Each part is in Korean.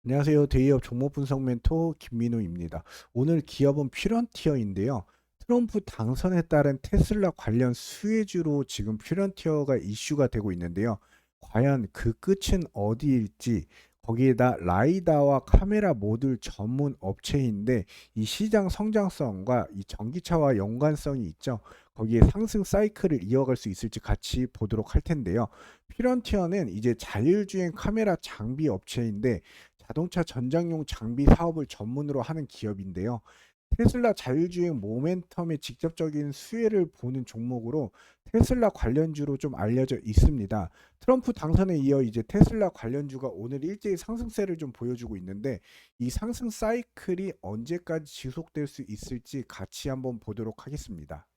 안녕하세요. 대기업 종목 분석 멘토 김민우입니다. 오늘 기업은 퓨런티어인데요. 트럼프 당선에 따른 테슬라 관련 수혜주로 지금 퓨런티어가 이슈가 되고 있는데요. 과연 그 끝은 어디일지, 거기에다 라이다와 카메라 모듈 전문 업체인데 이 시장 성장성과 이 전기차와 연관성이 있죠. 거기에 상승 사이클을 이어갈 수 있을지 같이 보도록 할 텐데요. 퓨런티어는 이제 자율주행 카메라 장비 업체인데 자동차 전장용 장비 사업을 전문으로 하는 기업인데요. 테슬라 자율주행 모멘텀의 직접적인 수혜를 보는 종목으로 테슬라 관련주로 좀 알려져 있습니다. 트럼프 당선에 이어 이제 테슬라 관련주가 오늘 일제히 상승세를 좀 보여주고 있는데 이 상승 사이클이 언제까지 지속될 수 있을지 같이 한번 보도록 하겠습니다.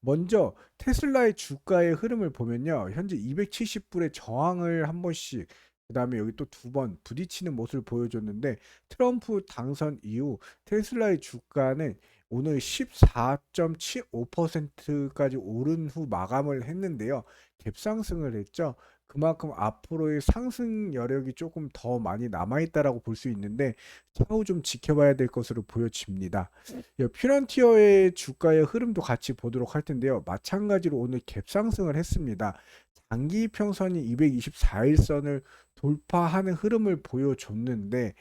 먼저 테슬라의 주가의 흐름을 보면요. 현재 270불의 저항을 한 번씩 그다음에 여기 또 두 번 부딪히는 모습을 보여줬는데 트럼프 당선 이후 테슬라의 주가는 오늘 14.75%까지 오른 후 마감을 했는데요. 갭상승을 했죠. 그만큼 앞으로의 상승 여력이 조금 더 많이 남아있다라고 볼 수 있는데 차후 좀 지켜봐야 될 것으로 보여집니다. 퓨런티어의 주가의 흐름도 같이 보도록 할 텐데요. 마찬가지로 오늘 갭상승을 했습니다. 장기 평선이 224일선을 돌파하는 흐름을 보여줬는데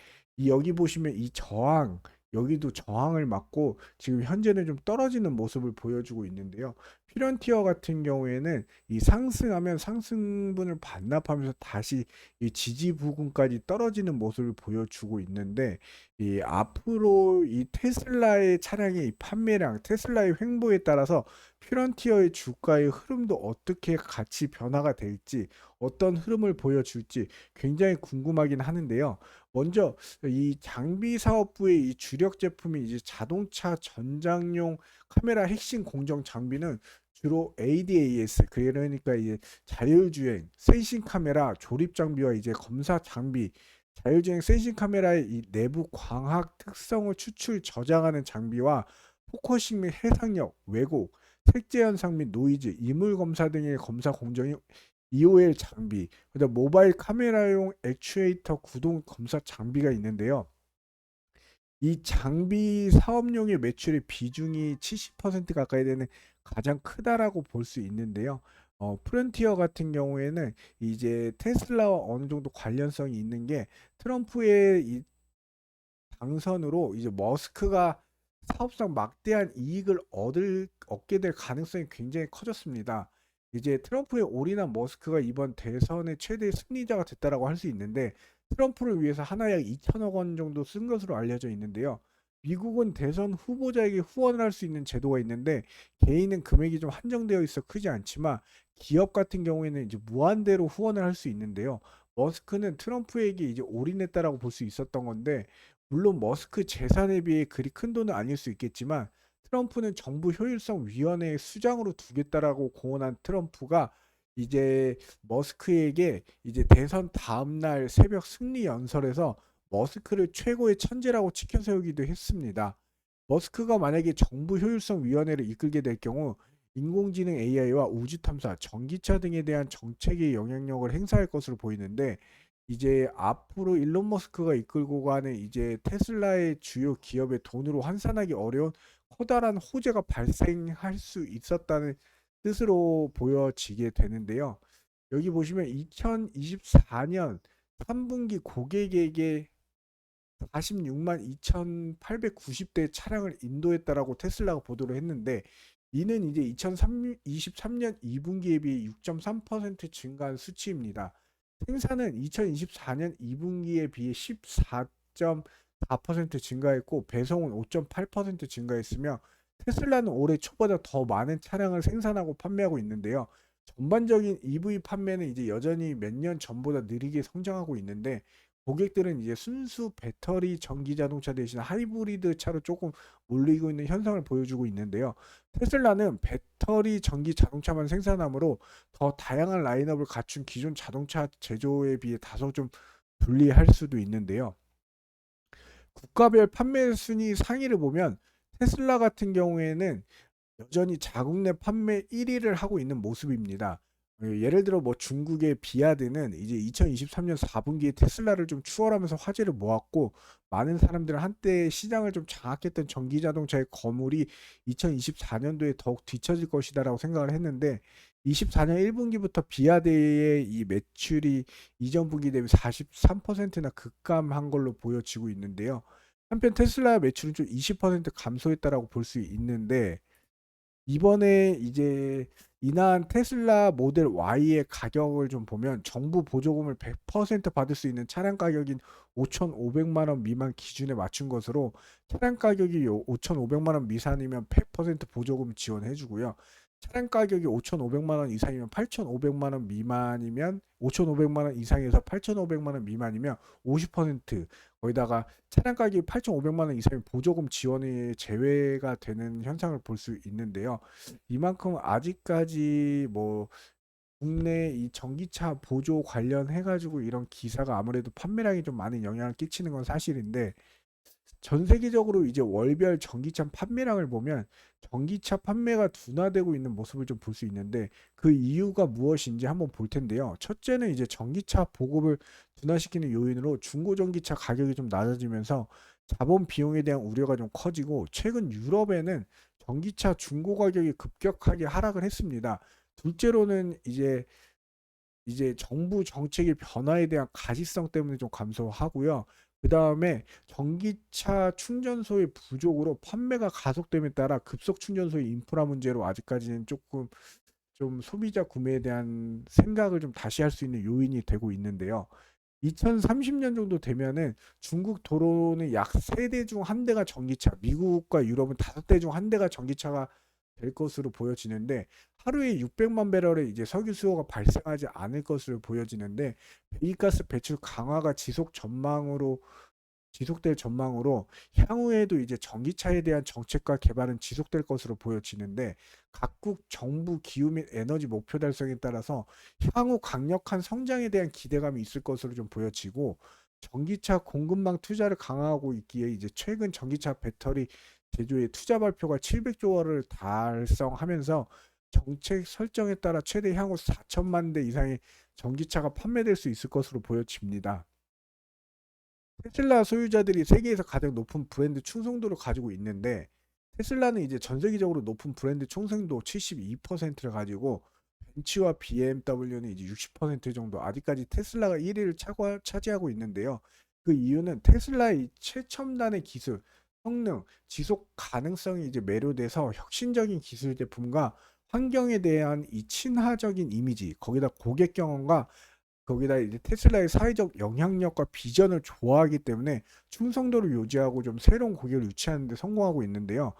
여기 보시면 이 저항 여기도 저항을 맞고 지금 현재는 좀 떨어지는 모습을 보여주고 있는데요. 퓨런티어 같은 경우에는 이 상승하면 상승분을 반납하면서 다시 이 지지 부근까지 떨어지는 모습을 보여주고 있는데 이 앞으로 이 테슬라의 차량의 이 판매량, 테슬라의 횡보에 따라서 퓨런티어의 주가의 흐름도 어떻게 같이 변화가 될지, 어떤 흐름을 보여줄지 굉장히 궁금하긴 하는데요. 먼저 이 장비 사업부의 이 주력 제품이 이제 자동차 전장용 카메라 핵심 공정 장비는 주로 ADAS 그러니까 이제 자율주행, 센싱 카메라 조립 장비와 이제 검사 장비 자율주행 센싱 카메라의 이 내부 광학 특성을 추출 저장하는 장비와 포커싱 및 해상력, 왜곡, 색재 현상 및 노이즈, 이물 검사 등의 검사 공정이 EOL 장비, 그다음 모바일 카메라용 액추에이터 구동 검사 장비가 있는데요. 이 장비 사업용의 매출의 비중이 70% 가까이 되는 가장 크다라고 볼 수 있는데요. 프론티어 같은 경우에는 이제 테슬라와 어느 정도 관련성이 있는 게 트럼프의 이 당선으로 이제 머스크가 사업상 막대한 이익을 얻게 될 가능성이 굉장히 커졌습니다. 이제 트럼프에 올인한 머스크가 이번 대선의 최대 승리자가 됐다라고 할 수 있는데 트럼프를 위해서 하나에 약 2천억 원 정도 쓴 것으로 알려져 있는데요. 미국은 대선 후보자에게 후원을 할 수 있는 제도가 있는데 개인은 금액이 좀 한정되어 있어 크지 않지만 기업 같은 경우에는 이제 무한대로 후원을 할 수 있는데요. 머스크는 트럼프에게 이제 올인했다라고 볼 수 있었던 건데 물론 머스크 재산에 비해 그리 큰 돈은 아닐 수 있겠지만 트럼프는 정부 효율성 위원회의 수장으로 두겠다라고 공언한 트럼프가 이제 머스크에게 이제 대선 다음날 새벽 승리 연설에서 머스크를 최고의 천재라고 치켜 세우기도 했습니다. 머스크가 만약에 정부 효율성 위원회를 이끌게 될 경우 인공지능 AI와 우주 탐사, 전기차 등에 대한 정책의 영향력을 행사할 것으로 보이는데 이제 앞으로 일론 머스크가 이끌고 가는 이제 테슬라의 주요 기업의 돈으로 환산하기 어려운 커다란 호재가 발생할 수 있었다는 뜻으로 보여지게 되는데요. 여기 보시면 2024년 3분기 고객에게 46만 2,890대 차량을 인도했다라고 테슬라가 보도를 했는데 이는 이제 2023년 2분기에 비해 6.3% 증가한 수치입니다. 생산은 2024년 2분기에 비해 14.4% 증가했고 배송은 5.8% 증가했으며 테슬라는 올해 초보다 더 많은 차량을 생산하고 판매하고 있는데요. 전반적인 EV 판매는 이제 여전히 몇 년 전보다 느리게 성장하고 있는데 고객들은 이제 순수 배터리 전기 자동차 대신 하이브리드 차로 조금 몰리고 있는 현상을 보여주고 있는데요. 테슬라는 배터리 전기 자동차만 생산하므로 더 다양한 라인업을 갖춘 기존 자동차 제조에 비해 다소 좀 불리할 수도 있는데요. 국가별 판매 순위 상위를 보면 테슬라 같은 경우에는 여전히 자국 내 판매 1위를 하고 있는 모습입니다. 예를 들어 뭐 중국의 비아드는 이제 2023년 4분기에 테슬라를 좀 추월하면서 화제를 모았고, 많은 사람들은 한때 시장을 좀 장악했던 전기 자동차의 거물이 2024년도에 더욱 뒤처질 것이다라고 생각을 했는데, 24년 1분기부터 비아드의 이 매출이 이전 분기 대비 43%나 급감한 걸로 보여지고 있는데요. 한편 테슬라 매출은 좀 20% 감소했다라고 볼 수 있는데, 이번에 이제 인한 테슬라 모델 Y의 가격을 좀 보면 정부 보조금을 100% 받을 수 있는 차량 가격인 5,500만 원 미만 기준에 맞춘 것으로, 차량 가격이 5,500만 원 미만이면 100% 보조금 지원해 주고요. 차량 가격이 5,500만 원 이상이면 8,500만 원 미만이면 5,500만 원 이상에서 8,500만 원 미만이면 50%, 거기다가 차량 가격이 8,500만 원 이상이면 보조금 지원이 제외가 되는 현상을 볼 수 있는데요. 이만큼 아직까지 뭐 국내 이 전기차 보조 관련해 가지고 이런 기사가 아무래도 판매량에 좀 많은 영향을 끼치는 건 사실인데, 전 세계적으로 이제 월별 전기차 판매량을 보면 전기차 판매가 둔화되고 있는 모습을 좀 볼 수 있는데, 그 이유가 무엇인지 한번 볼 텐데요. 첫째는 이제 전기차 보급을 둔화시키는 요인으로 중고 전기차 가격이 좀 낮아지면서 자본 비용에 대한 우려가 좀 커지고, 최근 유럽에는 전기차 중고 가격이 급격하게 하락을 했습니다. 둘째로는 이제 정부 정책의 변화에 대한 가시성 때문에 좀 감소하고요. 그 다음에 전기차 충전소의 부족으로 판매가 가속됨에 따라 급속 충전소의 인프라 문제로 아직까지는 조금 좀 소비자 구매에 대한 생각을 좀 다시 할 수 있는 요인이 되고 있는데요. 2030년 정도 되면은 중국 도로는 약 3대 중 1대가 전기차, 미국과 유럽은 5대 중 1대가 전기차가 될 것으로 보여지는데, 하루에 600만 배럴의 이제 석유 수요가 발생하지 않을 것으로 보여지는데, 배기가스 배출 강화가 지속될 전망으로 향후에도 이제 전기차에 대한 정책과 개발은 지속될 것으로 보여지는데, 각국 정부 기후 및 에너지 목표 달성에 따라서 향후 강력한 성장에 대한 기대감이 있을 것으로 좀 보여지고, 전기차 공급망 투자를 강화하고 있기에 이제 최근 전기차 배터리 제조의 투자 발표가 700조 원을 달성하면서 정책 설정에 따라 최대 향후 4천만 대 이상의 전기차가 판매될 수 있을 것으로 보여집니다. 테슬라 소유자들이 세계에서 가장 높은 브랜드 충성도를 가지고 있는데, 테슬라는 이제 전 세계적으로 높은 브랜드 충성도 72%를 가지고, 벤츠와 BMW는 이제 60% 정도, 아직까지 테슬라가 1위를 차지하고 있는데요. 그 이유는 테슬라의 최첨단의 기술, 성능, 지속 가능성이 이제 매료돼서 혁신적인 기술 제품과 환경에 대한 이 친화적인 이미지, 거기다 고객 경험과 거기다 이제 테슬라의 사회적 영향력과 비전을 좋아하기 때문에 충성도를 유지하고 좀 새로운 고객을 유치하는 데 성공하고 있는데요.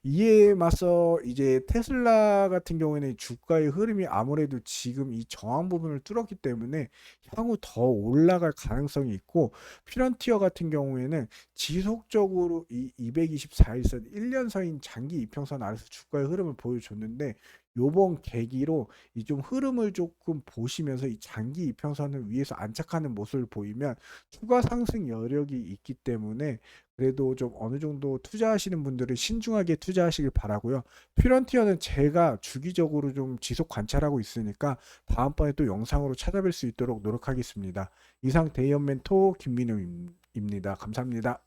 이에 맞서 이제 테슬라 같은 경우에는 주가의 흐름이 아무래도 지금 이 저항 부분을 뚫었기 때문에 향후 더 올라갈 가능성이 있고, 피런티어 같은 경우에는 지속적으로 이 224일선 1년선인 장기 이평선 아래서 주가의 흐름을 보여줬는데, 요번 계기로 이 좀 흐름을 조금 보시면서 이 장기 이평선을 위에서 안착하는 모습을 보이면 추가 상승 여력이 있기 때문에, 그래도 좀 어느 정도 투자하시는 분들은 신중하게 투자하시길 바라고요. 피런티어는 제가 주기적으로 좀 지속 관찰하고 있으니까 다음번에 또 영상으로 찾아뵐 수 있도록 노력하겠습니다. 이상 대의연멘토 김민우입니다. 감사합니다.